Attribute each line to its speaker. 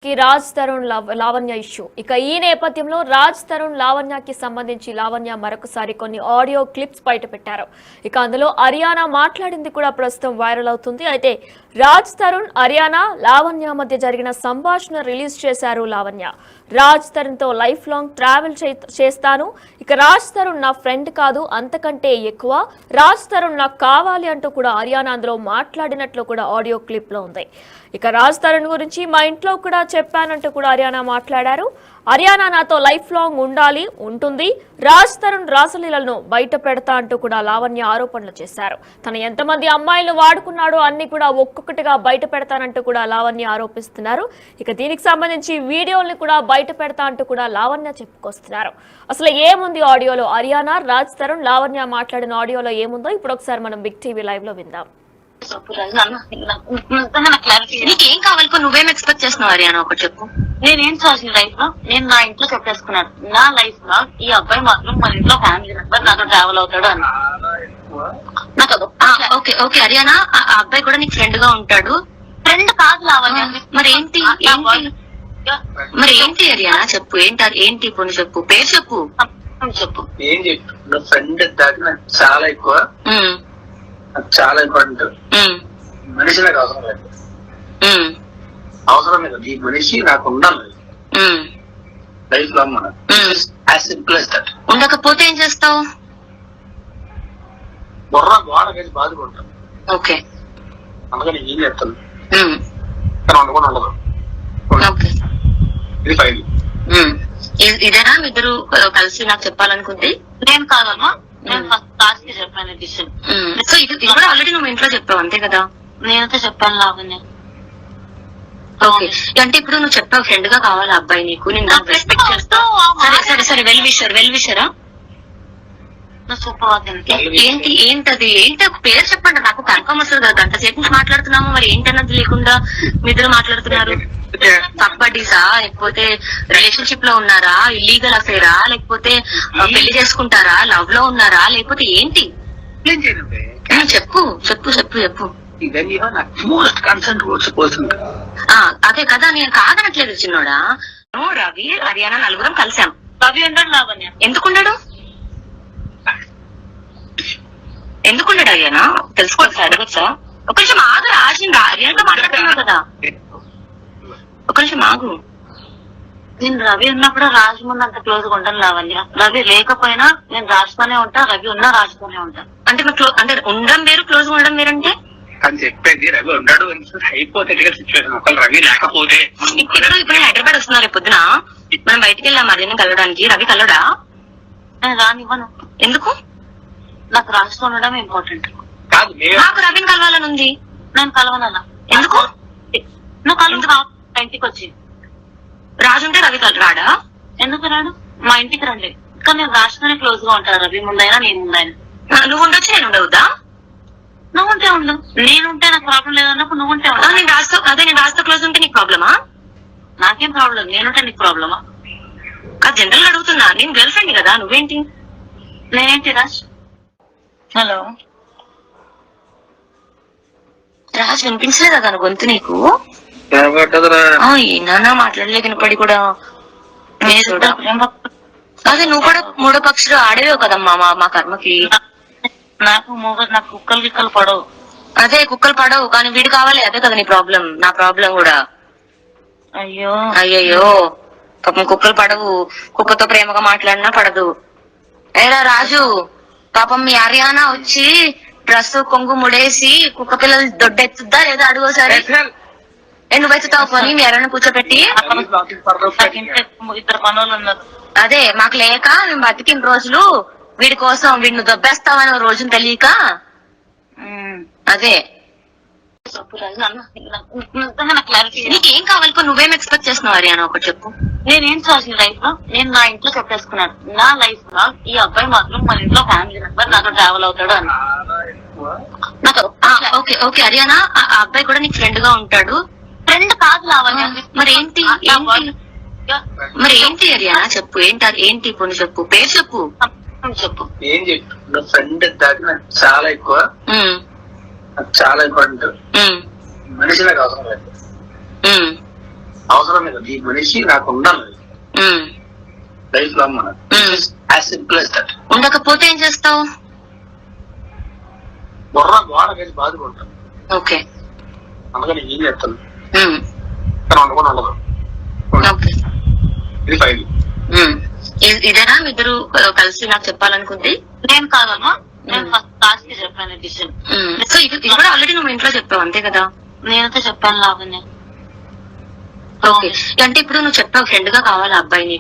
Speaker 1: Raj Tarun Lavanya issue. ఇక ఈ నేపథ్యంలో రాజ్ తరుణ్ లావణ్యకి సంబంధించి లావణ్య మరొకసారి కొన్ని ఆడియో క్లిప్స్ బయట పెట్టారు. ఇక అందులో అరియానా మాట్లాడింది కూడా ప్రస్తుతం వైరల్ అవుతుంది. అయితే రాజ్ తరుణ్, అరియానా, లావణ్య మధ్య జరిగిన సంభాషణ రిలీజ్ చేశారు లావణ్య. రాజ్ తరుణ్ తో లైఫ్ లాంగ్ ట్రావెల్ చేస్తాను. ఇక రాజ్ తరుణ్ నా ఫ్రెండ్ కాదు, అంతకంటే ఎక్కువ. రాజ్ తరుణ్ నాకు కావాలి అంటూ కూడా అరియానా అందులో మాట్లాడినట్లు కూడా ఆడియో క్లిప్ లో ఉంది. ఇక రాజ్ తరుణ్ గురించి మా ఇంట్లో కూడా చెప్పానంటూ కూడా అరియానా మాట్లాడారు. అరియానా నాతో లైఫ్ లాంగ్ ఉంటుంది. రాజ్ తరుణ్ రాసలీలను బయట పెడతా అంటూ కూడా లావణ్య ఆరోపణలు చేశారు. తను ఎంతమంది అమ్మాయిలను వాడుకున్నాడో అన్ని కూడా ఒక్కొక్కటిగా బయట పెడతానంటూ కూడా లావణ్య ఆరోపిస్తున్నారు. ఇక దీనికి సంబంధించి వీడియోల్ని కూడా బయట పెడతా అంటూ కూడా లావణ్య చెప్పుకొస్తున్నారు. అసలు ఏముంది ఆడియోలో? అరియానా, రాజ్ తరుణ్, లావణ్య మాట్లాడిన ఆడియోలో ఏముందో ఇప్పుడు ఒకసారి మనం బిగ్ టీవీ లైవ్ లో విందాం.
Speaker 2: నీకేం కావాలి? నువ్వేం ఎక్స్పెక్ట్ చేస్తున్నావు అరియానా? ఒకటి చెప్పు.
Speaker 3: నేనేం చేసిన లైఫ్ లో నేను నా ఇంట్లో చెప్పేసుకున్నాను. నా లైఫ్ లో ఈ అబ్బాయి మాత్రం మన ఇంట్లో ఫ్యామిలీ మెంబర్ నాతో ట్రావెల్ అవుతాడు అని
Speaker 2: నాకు ఓకే ఓకే అరియానా, ఆ అబ్బాయి కూడా నీకు ఫ్రెండ్ గా ఉంటాడు.
Speaker 3: ఫ్రెండ్ కాదు లావణ్య.
Speaker 2: మరి ఏంటి అరియానా? చెప్పు. ఏంటి ఇప్పుడు చెప్పు, పేరు చెప్పు.
Speaker 3: చెప్పు.
Speaker 4: ఏం చెప్పు. ఫ్రెండ్ దాకా నాకు చాలా ఎక్కువ, చాలా ఇంపార్టెంట్. మనిషి నాకు అవసరం లేదు, అవసరం లేదు. ఈ మనిషి నాకు ఉండాలి లైఫ్ లో.
Speaker 2: ఉండకపోతే ఏం చేస్తావు?
Speaker 4: బుర్ర గోడ కలిసి బాధపడతాను.
Speaker 2: ఓకే,
Speaker 4: అందుకని ఏం చేస్తాను ఉండకుండా ఉండదు. ఇది ఫైల్.
Speaker 2: ఇదేనా ఇద్దరు కలిసి నాకు చెప్పాలనుకుంటే?
Speaker 3: నేను కాదమ్మా, నేను ఫస్ట్ క్లాస్ కి చెప్పాను డిసిషన్.
Speaker 2: సో ఇది కూడా ఆల్రెడీ నువ్వు ఇంట్లో చెప్పావు అంతే కదా?
Speaker 3: నేనైతే చెప్పాను లావణ్య.
Speaker 2: ఓకే, అంటే ఇప్పుడు నువ్వు చెప్పావు ఫ్రెండ్ గా కావాలి అబ్బాయి నీకు, నేను రెస్పెక్ట్ చేస్తా. సరే వెల్ విషరా ఏంటది? ఏంటి పేరు చెప్పండి నాకు, కన్ఫర్మ్ వస్తుంది కదా. గంట సేపు నుంచి మాట్లాడుతున్నాము, మరి ఏంటన్నది లేకుండా మీ ఇద్దరు మాట్లాడుతున్నారు. కబడ్డీసా, లేకపోతే రిలేషన్షిప్ లో ఉన్నారా, ఇల్లీగల్ అఫేరా, లేకపోతే పెళ్లి చేసుకుంటారా, లవ్ లో ఉన్నారా, లేకపోతే ఏంటి? చెప్పు. అదే కదా, నేను కాదనట్లేదు చిన్నోడా. రవి, హర్యానా నలుగురం కలిసాం.
Speaker 3: రవి ఉండడు లావణ్య.
Speaker 2: ఎందుకున్నాడు అయ్యానా? తెలుసుకోవచ్చా, అడగచ్చా? ఒక నిమిషం ఆగు రాజు, హర్యానాతో మాట్లాడుతున్నావు కదా, ఒక నిమిషం ఆగు.
Speaker 3: నేను రవి ఉన్నప్పుడు రాజు ముందు అంత క్లోజ్ గా ఉంటాను లావణ్య. రవి లేకపోయినా నేను రాజుతోనే ఉంటా, రవి ఉన్నా రాజుతోనే ఉంటా.
Speaker 2: అంటే అంటే ఉండడం వేరు, క్లోజ్ గా ఉండడం వేరంటే
Speaker 4: అని చెప్పేది. రవి ఉన్నాడు హైపోథెటికల్ సిచ్యువేషన్. ఒకవేళ రవి లేకపోతే
Speaker 2: ఇప్పుడు హైదరాబాద్ వస్తున్నారు రేపు పొద్దున, మనం బయటికి వెళ్ళాం మధ్యాహ్నం కలవడానికి. రవి కలవడా?
Speaker 3: నేను రానివ్వను.
Speaker 2: ఎందుకు?
Speaker 3: నాకు రాజుతో ఉండడం ఇంపార్టెంట్.
Speaker 2: నాకు రవిని కలవాలని ఉంది.
Speaker 3: నేను కలవనన్నా.
Speaker 2: ఎందుకు?
Speaker 3: నువ్వు కలవ ఇంటికి వచ్చి.
Speaker 2: రాజు ఉంటే రవి రాడా?
Speaker 3: ఎందుకు రాడు? మా ఇంటికి రండి. కానీ నేను రాజుతోనే క్లోజ్ గా ఉంటాను, రవి ముందైనా నేను ముందైనా.
Speaker 2: నువ్వు ఉండొచ్చు, నేను ఉండవుదా?
Speaker 3: నువ్వు ఉంటే ఉండు, నేనుంటే నాకు ప్రాబ్లం లేదన్నప్పుడు నువ్వు ఉంటే ఉండు.
Speaker 2: నేను రాజుతో క్లోజ్ ఉంటే నీకు ప్రాబ్లమా?
Speaker 3: నాకేం ప్రాబ్లం, నేనుంటే నీకు ప్రాబ్లమా?
Speaker 2: జనరల్ గా అడుగుతున్నా, నేను గర్ల్ ఫ్రెండ్ కదా, నువ్వేంటి?
Speaker 3: నేనేంటి రాజ్? హలో
Speaker 2: రాజు, వినిపించలేదా తన గొంతు నీకు?
Speaker 4: ఏనా
Speaker 2: మాట్లాడలే వినపడి కూడా. అదే నువ్వు కూడా మూడో పక్షులు ఆడేవే కదమ్మా మా కర్మకి.
Speaker 3: నాకు కుక్కలు గిక్కలు పడవు.
Speaker 2: అదే కుక్కలు పడవు, కానీ వీడు కావాలి. అదే కదా నీ ప్రాబ్లం, నా ప్రాబ్లం కూడా. అయ్యయ్యో పాపం కుక్కలు పడవు, కుక్కతో ప్రేమగా మాట్లాడినా పడదు. ఏరా రాజు, పాపం మీ హర్యానా వచ్చి డ్రెస్ కొంగు ముడేసి కుక్క పిల్లలు దొడ్డెత్తుద్దా లేదా అడుగోసారి. నువ్వు ఎత్తుతావు పని మీ హర్యానా కూర్చోబెట్టి.
Speaker 3: ఇద్దరు పనులు ఉన్నారు.
Speaker 2: అదే మాకు లేక మేము బతికిన రోజులు వీడి కోసం, వీడిని దొబ్బేస్తామని రోజును తెలియక. అదే నీకేం కావాలి? నువ్వేం ఎక్స్పెక్ట్ చేస్తున్నావు అరియానా? ఒకటి చెప్పు.
Speaker 3: నేనేం చేసిన లైఫ్ లో నేను నా ఇంట్లో చెప్పేసుకున్నాను. నా లైఫ్ లో ఈ అబ్బాయి మాత్రం మన ఇంట్లో ఫ్యామిలీ మెంబర్ నాతో ట్రావెల్ అవుతాడు అని
Speaker 2: నాకు ఓకే అరియానా, ఆ అబ్బాయి కూడా నీకు ఫ్రెండ్ గా ఉంటాడు.
Speaker 3: ఫ్రెండ్ కాదు లావణ్య.
Speaker 2: మరి ఏంటి అరియానా? చెప్పు. ఏంటి ఇప్పుడు చెప్పు, పేరు చెప్పు.
Speaker 4: ఏం చెప్పు. ఫ్రెండ్ దాకా నాకు చాలా ఎక్కువ, చాలా ఇంపార్టెంట్. మనిషి నాకు అవసరం లేదు, అవసరమే కదా, ఈ మనిషి నాకు ఉండాలి లైఫ్ లాంగ్ మనం. As simple as that.
Speaker 2: ఉండకపోతే ఏం చేస్తావు?
Speaker 4: బుర్ర గోడ కలిసి బాధపడతాను.
Speaker 2: ఓకే,
Speaker 4: అందుకని ఏం చేస్తాను కానీ ఉండకుండా ఉండదు.
Speaker 2: ఓకే.
Speaker 4: ఇది ఫైల్.
Speaker 2: ఇదేనా ఇద్దరు కలిసి నాకు చెప్పాలనుకుంది?
Speaker 3: నేను కాదమ్మా, నేను ఫస్ట్ క్లాస్ కి చెప్పాను డిసిషన్.
Speaker 2: సో ఇది కూడా ఆల్రెడీ నువ్వు ఇంట్లో చెప్పావు అంతే కదా?
Speaker 3: నేనైతే చెప్పాను లావణ్య.
Speaker 2: ఓకే, అంటే ఇప్పుడు నువ్వు చెప్పావు ఫ్రెండ్ గా కావాలి అబ్బాయి నీకు.